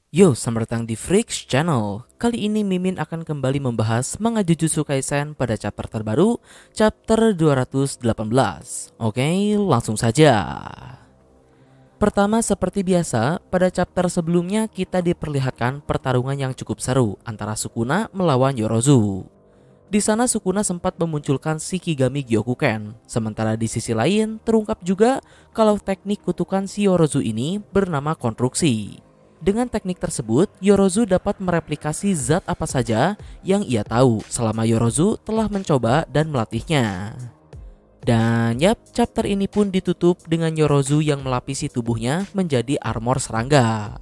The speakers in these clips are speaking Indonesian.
Yo, selamat datang di Freaks Channel. Kali ini Mimin akan kembali membahas manga Jujutsu Kaisen pada chapter terbaru, chapter 218. Oke, langsung saja. Pertama, seperti biasa, pada chapter sebelumnya kita diperlihatkan pertarungan yang cukup seru antara Sukuna melawan Yorozu. Di sana Sukuna sempat memunculkan Shikigami Gyokuken, sementara di sisi lain terungkap juga kalau teknik kutukan si Yorozu ini bernama konstruksi. Dengan teknik tersebut, Yorozu dapat mereplikasi zat apa saja yang ia tahu selama Yorozu telah mencoba dan melatihnya. Dan yap, chapter ini pun ditutup dengan Yorozu yang melapisi tubuhnya menjadi armor serangga.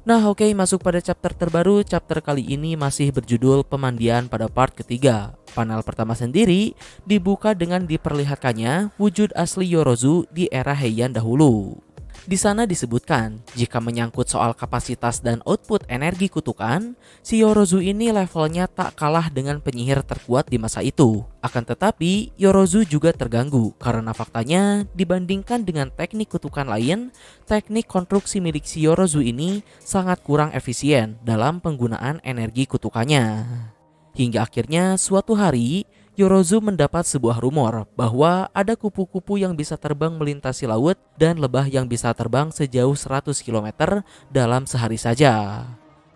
Nah oke, masuk pada chapter terbaru. Chapter kali ini masih berjudul Pemandian pada part ketiga. Panel pertama sendiri dibuka dengan diperlihatkannya wujud asli Yorozu di era Heian dahulu. Di sana disebutkan, jika menyangkut soal kapasitas dan output energi kutukan, si Yorozu ini levelnya tak kalah dengan penyihir terkuat di masa itu. Akan tetapi, Yorozu juga terganggu karena faktanya dibandingkan dengan teknik kutukan lain, teknik konstruksi milik si Yorozu ini sangat kurang efisien dalam penggunaan energi kutukannya. Hingga akhirnya suatu hari, Yorozu mendapat sebuah rumor bahwa ada kupu-kupu yang bisa terbang melintasi laut dan lebah yang bisa terbang sejauh 100 km dalam sehari saja.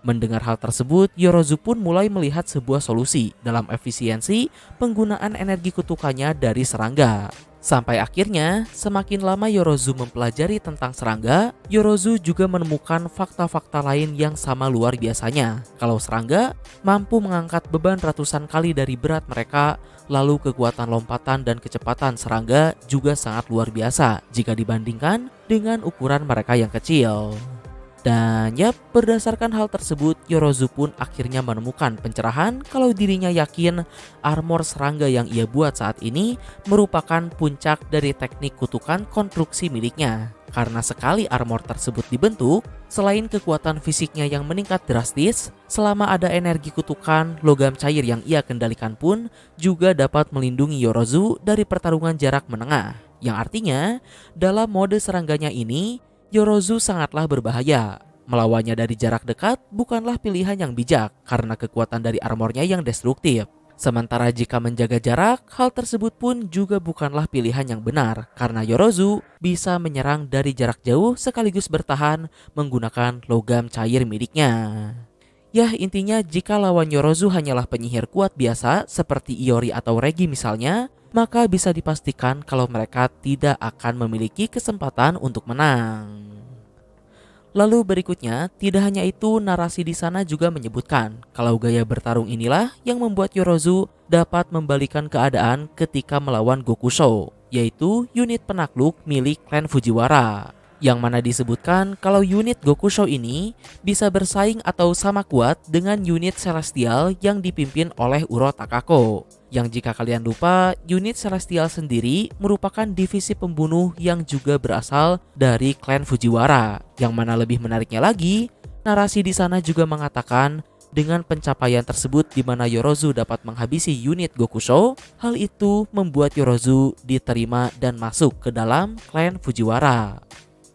Mendengar hal tersebut, Yorozu pun mulai melihat sebuah solusi dalam efisiensi penggunaan energi kutukannya dari serangga. Sampai akhirnya, semakin lama Yorozu mempelajari tentang serangga, Yorozu juga menemukan fakta-fakta lain yang sama luar biasanya. Kalau serangga mampu mengangkat beban ratusan kali dari berat mereka, lalu kekuatan lompatan dan kecepatan serangga juga sangat luar biasa jika dibandingkan dengan ukuran mereka yang kecil. Dan yap, berdasarkan hal tersebut, Yorozu pun akhirnya menemukan pencerahan kalau dirinya yakin armor serangga yang ia buat saat ini merupakan puncak dari teknik kutukan konstruksi miliknya. Karena sekali armor tersebut dibentuk, selain kekuatan fisiknya yang meningkat drastis, selama ada energi kutukan, logam cair yang ia kendalikan pun juga dapat melindungi Yorozu dari pertarungan jarak menengah. Yang artinya, dalam mode serangganya ini, Yorozu sangatlah berbahaya. Melawannya dari jarak dekat bukanlah pilihan yang bijak karena kekuatan dari armornya yang destruktif. Sementara jika menjaga jarak, hal tersebut pun juga bukanlah pilihan yang benar karena Yorozu bisa menyerang dari jarak jauh sekaligus bertahan menggunakan logam cair miliknya. Yah, intinya jika lawan Yorozu hanyalah penyihir kuat biasa seperti Iori atau Regi misalnya, maka bisa dipastikan kalau mereka tidak akan memiliki kesempatan untuk menang. Lalu berikutnya, tidak hanya itu, narasi di sana juga menyebutkan kalau gaya bertarung inilah yang membuat Yorozu dapat membalikan keadaan ketika melawan Gokusho, yaitu unit penakluk milik klan Fujiwara. Yang mana disebutkan kalau unit Gokusho ini bisa bersaing atau sama kuat dengan unit Celestial yang dipimpin oleh Uro Takako. Yang jika kalian lupa, unit Celestial sendiri merupakan divisi pembunuh yang juga berasal dari klan Fujiwara. Yang mana lebih menariknya lagi, narasi di sana juga mengatakan dengan pencapaian tersebut di mana Yorozu dapat menghabisi unit Gokusho, hal itu membuat Yorozu diterima dan masuk ke dalam klan Fujiwara.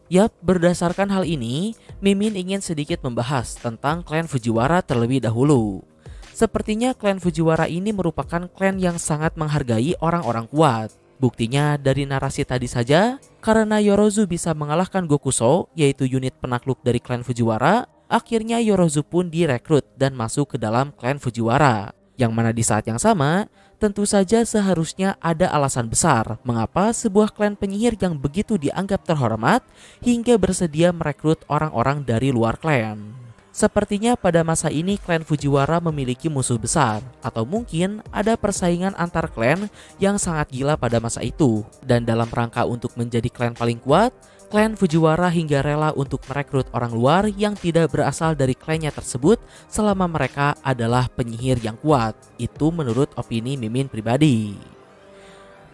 Yap, berdasarkan hal ini, Mimin ingin sedikit membahas tentang klan Fujiwara terlebih dahulu. Sepertinya klan Fujiwara ini merupakan klan yang sangat menghargai orang-orang kuat. Buktinya dari narasi tadi saja, karena Yorozu bisa mengalahkan Gokusho, yaitu unit penakluk dari klan Fujiwara, akhirnya Yorozu pun direkrut dan masuk ke dalam klan Fujiwara. Yang mana di saat yang sama, tentu saja seharusnya ada alasan besar mengapa sebuah klan penyihir yang begitu dianggap terhormat hingga bersedia merekrut orang-orang dari luar klan. Sepertinya pada masa ini klan Fujiwara memiliki musuh besar, atau mungkin ada persaingan antar klan yang sangat gila pada masa itu. Dan dalam rangka untuk menjadi klan paling kuat, klan Fujiwara hingga rela untuk merekrut orang luar yang tidak berasal dari klannya tersebut selama mereka adalah penyihir yang kuat. Itu menurut opini Mimin pribadi.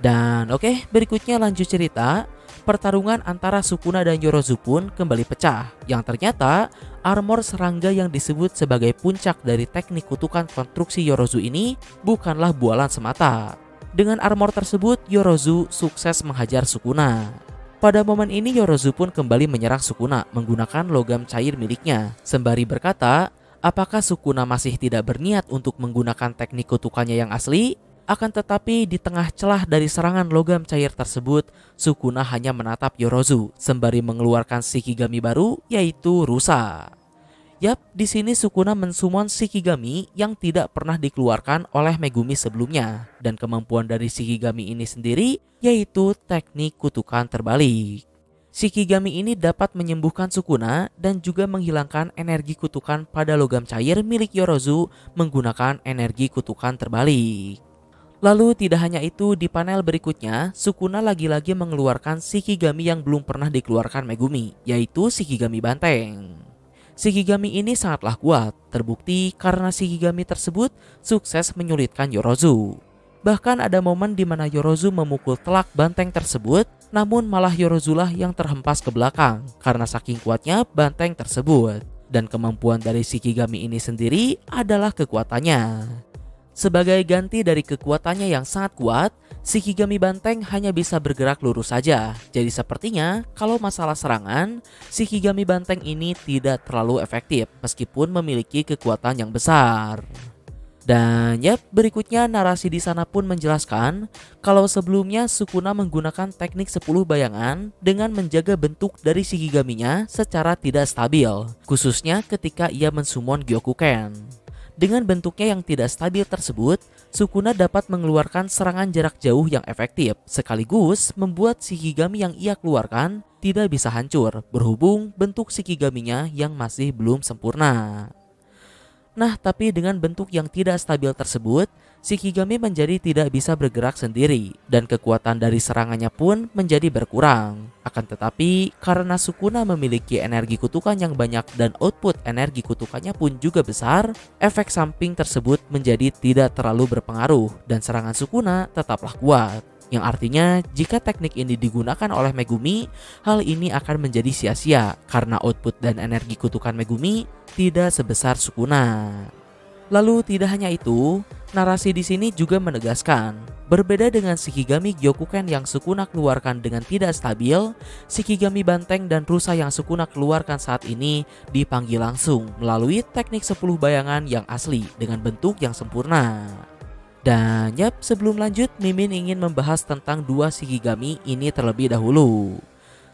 Dan oke, berikutnya lanjut cerita. Pertarungan antara Sukuna dan Yorozu pun kembali pecah. Yang ternyata armor serangga yang disebut sebagai puncak dari teknik kutukan konstruksi Yorozu ini bukanlah bualan semata. Dengan armor tersebut, Yorozu sukses menghajar Sukuna. Pada momen ini Yorozu pun kembali menyerang Sukuna menggunakan logam cair miliknya, sembari berkata, apakah Sukuna masih tidak berniat untuk menggunakan teknik kutukannya yang asli? Akan tetapi di tengah celah dari serangan logam cair tersebut, Sukuna hanya menatap Yorozu sembari mengeluarkan Shikigami baru, yaitu Rusa. Yap, di sini Sukuna mensummon Shikigami yang tidak pernah dikeluarkan oleh Megumi sebelumnya, dan kemampuan dari Shikigami ini sendiri yaitu teknik kutukan terbalik. Shikigami ini dapat menyembuhkan Sukuna dan juga menghilangkan energi kutukan pada logam cair milik Yorozu menggunakan energi kutukan terbalik. Lalu tidak hanya itu, di panel berikutnya Sukuna lagi-lagi mengeluarkan Shikigami yang belum pernah dikeluarkan Megumi, yaitu Shikigami Banteng. Shikigami ini sangatlah kuat, terbukti karena Shikigami tersebut sukses menyulitkan Yorozu. Bahkan ada momen di mana Yorozu memukul telak banteng tersebut, namun malah Yorozulah yang terhempas ke belakang karena saking kuatnya banteng tersebut. Dan kemampuan dari Shikigami ini sendiri adalah kekuatannya. Sebagai ganti dari kekuatannya yang sangat kuat, Shikigami Banteng hanya bisa bergerak lurus saja. Jadi sepertinya kalau masalah serangan, Shikigami Banteng ini tidak terlalu efektif meskipun memiliki kekuatan yang besar. Dan berikutnya narasi di sana pun menjelaskan kalau sebelumnya Sukuna menggunakan teknik 10 bayangan dengan menjaga bentuk dari Shikigaminya secara tidak stabil, khususnya ketika ia mensummon Gyokuken. Dengan bentuknya yang tidak stabil tersebut, Sukuna dapat mengeluarkan serangan jarak jauh yang efektif, sekaligus membuat Shikigami yang ia keluarkan tidak bisa hancur, berhubung bentuk Shikigaminya yang masih belum sempurna. Nah, tapi dengan bentuk yang tidak stabil tersebut, Shikigami menjadi tidak bisa bergerak sendiri dan kekuatan dari serangannya pun menjadi berkurang. Akan tetapi, karena Sukuna memiliki energi kutukan yang banyak dan output energi kutukannya pun juga besar, efek samping tersebut menjadi tidak terlalu berpengaruh dan serangan Sukuna tetaplah kuat. Yang artinya jika teknik ini digunakan oleh Megumi, hal ini akan menjadi sia-sia karena output dan energi kutukan Megumi tidak sebesar Sukuna. Lalu tidak hanya itu, narasi di sini juga menegaskan, berbeda dengan Shikigami Gyokuken yang Sukuna keluarkan dengan tidak stabil, Shikigami Banteng dan Rusa yang Sukuna keluarkan saat ini dipanggil langsung melalui teknik 10 bayangan yang asli dengan bentuk yang sempurna. Dan sebelum lanjut, Mimin ingin membahas tentang dua Shikigami ini terlebih dahulu.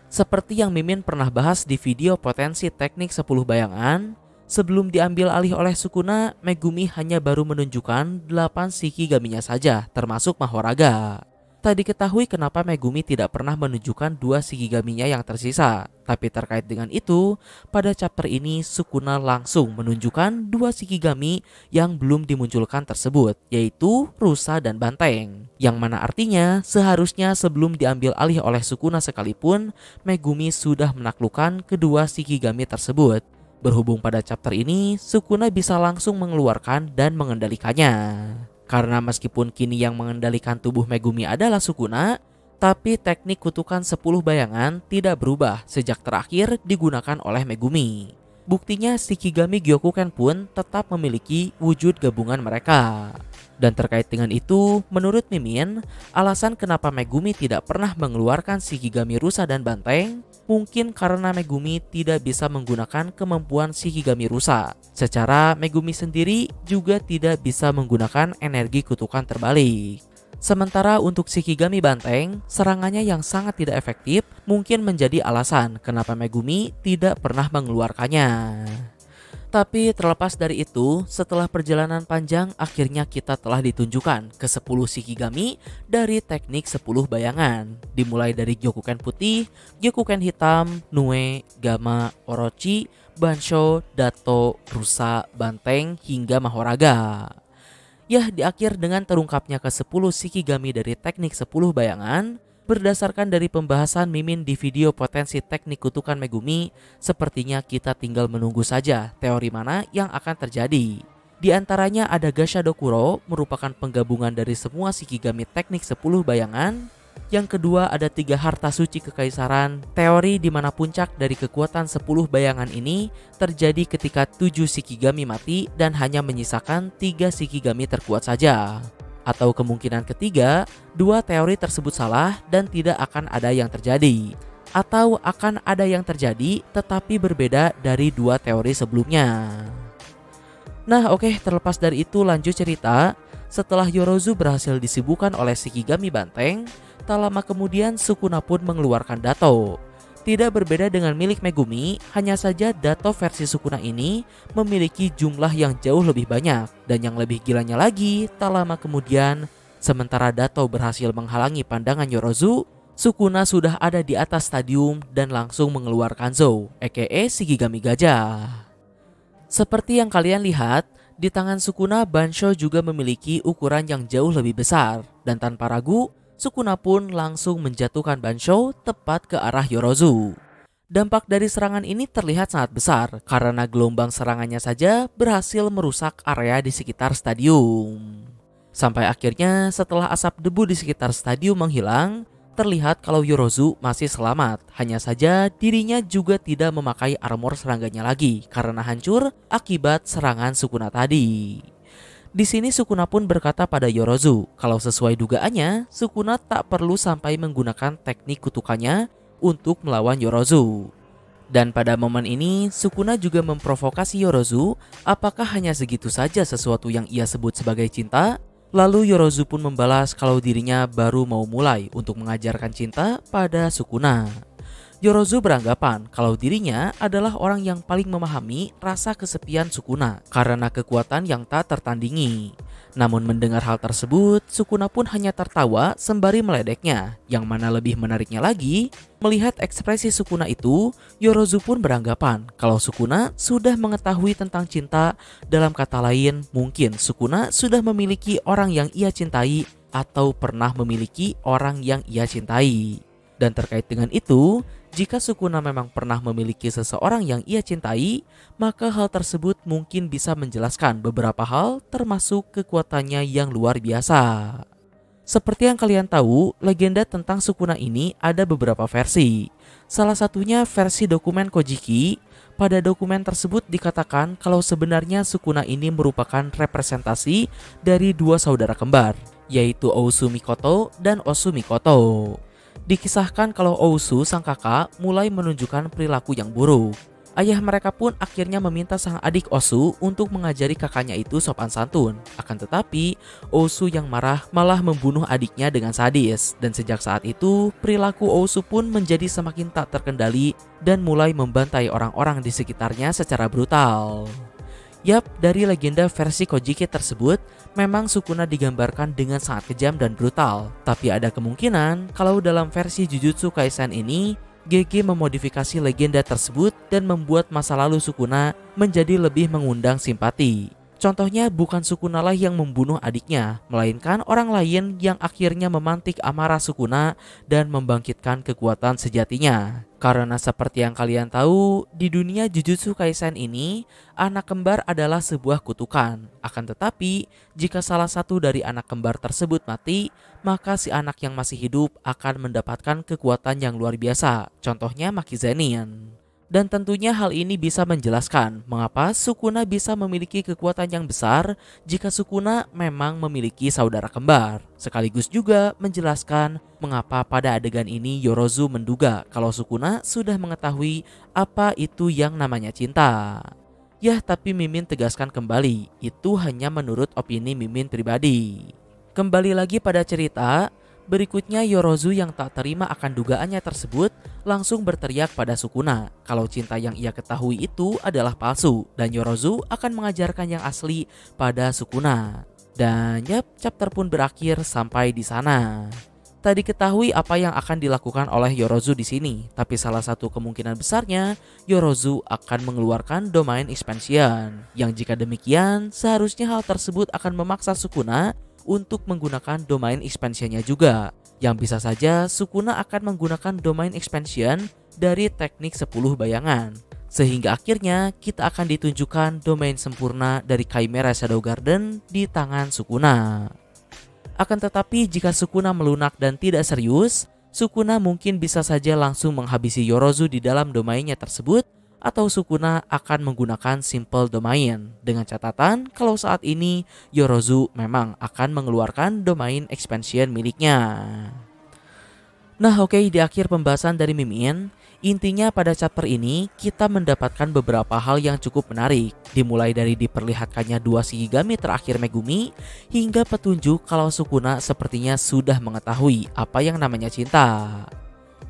Seperti yang Mimin pernah bahas di video potensi teknik 10 bayangan, sebelum diambil alih oleh Sukuna, Megumi hanya baru menunjukkan 8 Shikigaminya saja, termasuk Mahoraga. Tak diketahui kenapa Megumi tidak pernah menunjukkan 2 Shikigaminya yang tersisa. Tapi terkait dengan itu, pada chapter ini Sukuna langsung menunjukkan 2 Shikigami yang belum dimunculkan tersebut, yaitu Rusa dan Banteng. Yang mana artinya seharusnya sebelum diambil alih oleh Sukuna sekalipun, Megumi sudah menaklukkan kedua Shikigami tersebut. Berhubung pada chapter ini, Sukuna bisa langsung mengeluarkan dan mengendalikannya. Karena meskipun kini yang mengendalikan tubuh Megumi adalah Sukuna, tapi teknik kutukan 10 bayangan tidak berubah sejak terakhir digunakan oleh Megumi. Buktinya Shikigami Gyokuken pun tetap memiliki wujud gabungan mereka. Dan terkait dengan itu, menurut Mimin, alasan kenapa Megumi tidak pernah mengeluarkan Shikigami Rusa dan Banteng mungkin karena Megumi tidak bisa menggunakan kemampuan Shikigami Rusa. Secara Megumi sendiri juga tidak bisa menggunakan energi kutukan terbalik. Sementara untuk Shikigami Banteng, serangannya yang sangat tidak efektif mungkin menjadi alasan kenapa Megumi tidak pernah mengeluarkannya. Tapi terlepas dari itu, setelah perjalanan panjang akhirnya kita telah ditunjukkan ke 10 Shikigami dari teknik 10 bayangan. Dimulai dari Gyokuken putih, Gyokuken hitam, Nue, Gamma, Orochi, Bansho, Dato, Rusa, Banteng, hingga Mahoraga. Di akhir dengan terungkapnya ke 10 Shikigami dari teknik 10 bayangan. Berdasarkan dari pembahasan Mimin di video potensi teknik kutukan Megumi, sepertinya kita tinggal menunggu saja teori mana yang akan terjadi. Di antaranya ada Gashadokuro, merupakan penggabungan dari semua Shikigami teknik 10 bayangan. Yang kedua ada 3 harta suci kekaisaran, teori di mana puncak dari kekuatan 10 bayangan ini terjadi ketika 7 Shikigami mati dan hanya menyisakan 3 Shikigami terkuat saja. Atau kemungkinan ketiga, 2 teori tersebut salah dan tidak akan ada yang terjadi. atau akan ada yang terjadi tetapi berbeda dari dua teori sebelumnya. Nah oke, terlepas dari itu lanjut cerita. Setelah Yorozu berhasil disibukkan oleh Shikigami Banteng, tak lama kemudian Sukuna pun mengeluarkan Dato. Tidak berbeda dengan milik Megumi, hanya saja Dato versi Sukuna ini memiliki jumlah yang jauh lebih banyak. Dan yang lebih gilanya lagi, tak lama kemudian, sementara Dato berhasil menghalangi pandangan Yorozu, Sukuna sudah ada di atas stadium dan langsung mengeluarkan Zou, aka Shikigami Gajah. Seperti yang kalian lihat, di tangan Sukuna Bansho juga memiliki ukuran yang jauh lebih besar. Dan tanpa ragu, Sukuna pun langsung menjatuhkan Bansho tepat ke arah Yorozu. Dampak dari serangan ini terlihat sangat besar karena gelombang serangannya saja berhasil merusak area di sekitar stadium. Sampai akhirnya setelah asap debu di sekitar stadium menghilang, terlihat kalau Yorozu masih selamat. Hanya saja dirinya juga tidak memakai armor serangganya lagi karena hancur akibat serangan Sukuna tadi. Di sini Sukuna pun berkata pada Yorozu kalau sesuai dugaannya, Sukuna tak perlu sampai menggunakan teknik kutukannya untuk melawan Yorozu. Dan pada momen ini Sukuna juga memprovokasi Yorozu apakah hanya segitu saja sesuatu yang ia sebut sebagai cinta. Lalu Yorozu pun membalas kalau dirinya baru mau mulai untuk mengajarkan cinta pada Sukuna. Yorozu beranggapan kalau dirinya adalah orang yang paling memahami rasa kesepian Sukuna karena kekuatan yang tak tertandingi. Namun mendengar hal tersebut, Sukuna pun hanya tertawa sembari meledeknya. Yang mana lebih menariknya lagi, melihat ekspresi Sukuna itu, Yorozu pun beranggapan kalau Sukuna sudah mengetahui tentang cinta. Dalam kata lain, mungkin Sukuna sudah memiliki orang yang ia cintai atau pernah memiliki orang yang ia cintai. Dan terkait dengan itu, jika Sukuna memang pernah memiliki seseorang yang ia cintai, maka hal tersebut mungkin bisa menjelaskan beberapa hal termasuk kekuatannya yang luar biasa. Seperti yang kalian tahu, legenda tentang Sukuna ini ada beberapa versi. Salah satunya versi dokumen Kojiki. Pada dokumen tersebut dikatakan kalau sebenarnya Sukuna ini merupakan representasi dari dua saudara kembar, yaitu Ousu Mikoto dan Osu Mikoto. Dikisahkan kalau Ousu, sang kakak, mulai menunjukkan perilaku yang buruk. Ayah mereka pun akhirnya meminta sang adik Osu untuk mengajari kakaknya itu sopan santun. Akan tetapi, Ousu yang marah malah membunuh adiknya dengan sadis. Dan sejak saat itu, perilaku Ousu pun menjadi semakin tak terkendali dan mulai membantai orang-orang di sekitarnya secara brutal. Yap, dari legenda versi Kojiki tersebut, memang Sukuna digambarkan dengan sangat kejam dan brutal. Tapi ada kemungkinan kalau dalam versi Jujutsu Kaisen ini, GG memodifikasi legenda tersebut dan membuat masa lalu Sukuna menjadi lebih mengundang simpati. Contohnya bukan Sukuna lah yang membunuh adiknya, melainkan orang lain yang akhirnya memantik amarah Sukuna dan membangkitkan kekuatan sejatinya. Karena seperti yang kalian tahu, di dunia Jujutsu Kaisen ini, anak kembar adalah sebuah kutukan. Akan tetapi, jika salah satu dari anak kembar tersebut mati, maka si anak yang masih hidup akan mendapatkan kekuatan yang luar biasa. Contohnya Maki Zenin. Dan tentunya hal ini bisa menjelaskan mengapa Sukuna bisa memiliki kekuatan yang besar jika Sukuna memang memiliki saudara kembar. Sekaligus juga menjelaskan mengapa pada adegan ini Yorozu menduga kalau Sukuna sudah mengetahui apa itu yang namanya cinta. Ya, tapi Mimin tegaskan kembali, itu hanya menurut opini Mimin pribadi. Kembali lagi pada cerita. Berikutnya Yorozu yang tak terima akan dugaannya tersebut langsung berteriak pada Sukuna kalau cinta yang ia ketahui itu adalah palsu dan Yorozu akan mengajarkan yang asli pada Sukuna. Dan yap, chapter pun berakhir sampai di sana. Tak diketahui apa yang akan dilakukan oleh Yorozu di sini, tapi salah satu kemungkinan besarnya Yorozu akan mengeluarkan domain expansion. Yang jika demikian, seharusnya hal tersebut akan memaksa Sukuna untuk menggunakan domain expansionnya juga. Yang bisa saja Sukuna akan menggunakan domain expansion dari teknik 10 bayangan. Sehingga akhirnya kita akan ditunjukkan domain sempurna dari Chimera Shadow Garden di tangan Sukuna. Akan tetapi jika Sukuna melunak dan tidak serius, Sukuna mungkin bisa saja langsung menghabisi Yorozu di dalam domainnya tersebut, atau Sukuna akan menggunakan simple domain dengan catatan kalau saat ini Yorozu memang akan mengeluarkan domain expansion miliknya. Nah oke, di akhir pembahasan dari Mimin, intinya pada chapter ini kita mendapatkan beberapa hal yang cukup menarik. Dimulai dari diperlihatkannya dua Shikigami terakhir Megumi, hingga petunjuk kalau Sukuna sepertinya sudah mengetahui apa yang namanya cinta.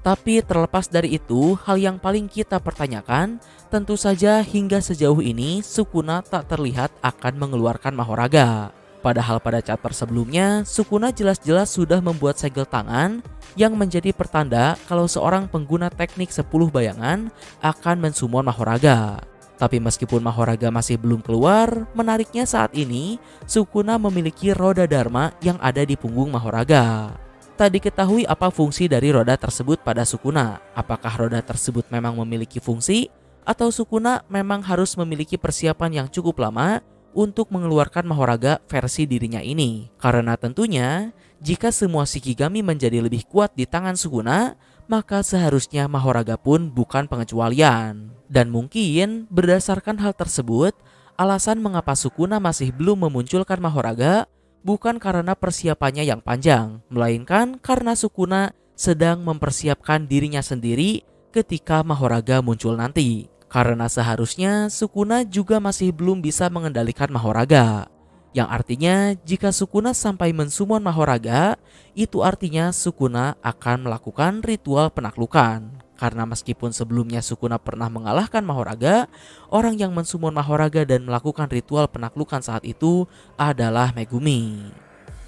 Tapi terlepas dari itu, hal yang paling kita pertanyakan, tentu saja hingga sejauh ini Sukuna tak terlihat akan mengeluarkan Mahoraga. Padahal pada chapter sebelumnya, Sukuna jelas-jelas sudah membuat segel tangan yang menjadi pertanda kalau seorang pengguna teknik 10 bayangan akan mensummon Mahoraga. Tapi meskipun Mahoraga masih belum keluar, menariknya saat ini Sukuna memiliki roda Dharma yang ada di punggung Mahoraga. Tak diketahui apa fungsi dari roda tersebut pada Sukuna. Apakah roda tersebut memang memiliki fungsi, atau Sukuna memang harus memiliki persiapan yang cukup lama untuk mengeluarkan Mahoraga versi dirinya ini. Karena tentunya jika semua Shikigami menjadi lebih kuat di tangan Sukuna, maka seharusnya Mahoraga pun bukan pengecualian. Dan mungkin berdasarkan hal tersebut, alasan mengapa Sukuna masih belum memunculkan Mahoraga bukan karena persiapannya yang panjang, melainkan karena Sukuna sedang mempersiapkan dirinya sendiri ketika Mahoraga muncul nanti. Karena seharusnya Sukuna juga masih belum bisa mengendalikan Mahoraga. Yang artinya jika Sukuna sampai mensummon Mahoraga, itu artinya Sukuna akan melakukan ritual penaklukan. Karena meskipun sebelumnya Sukuna pernah mengalahkan Mahoraga, orang yang mensummon Mahoraga dan melakukan ritual penaklukan saat itu adalah Megumi.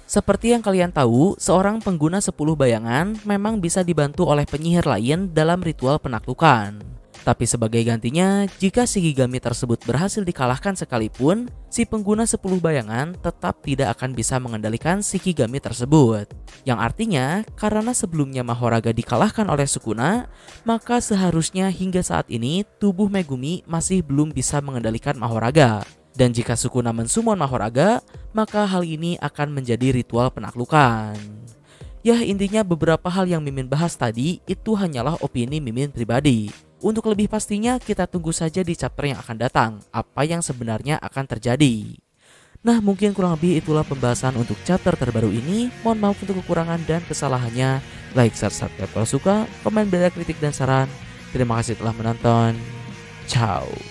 Seperti yang kalian tahu, seorang pengguna 10 bayangan memang bisa dibantu oleh penyihir lain dalam ritual penaklukan. Tapi sebagai gantinya, jika Shikigami tersebut berhasil dikalahkan sekalipun, si pengguna 10 bayangan tetap tidak akan bisa mengendalikan Shikigami tersebut. Yang artinya, karena sebelumnya Mahoraga dikalahkan oleh Sukuna, maka seharusnya hingga saat ini tubuh Megumi masih belum bisa mengendalikan Mahoraga. Dan jika Sukuna mensummon Mahoraga, maka hal ini akan menjadi ritual penaklukan. Ya, intinya beberapa hal yang Mimin bahas tadi itu hanyalah opini Mimin pribadi. Untuk lebih pastinya kita tunggu saja di chapter yang akan datang, apa yang sebenarnya akan terjadi. Nah mungkin kurang lebih itulah pembahasan untuk chapter terbaru ini. Mohon maaf untuk kekurangan dan kesalahannya. Like, share, subscribe kalau suka, komen, beda kritik dan saran. Terima kasih telah menonton. Ciao.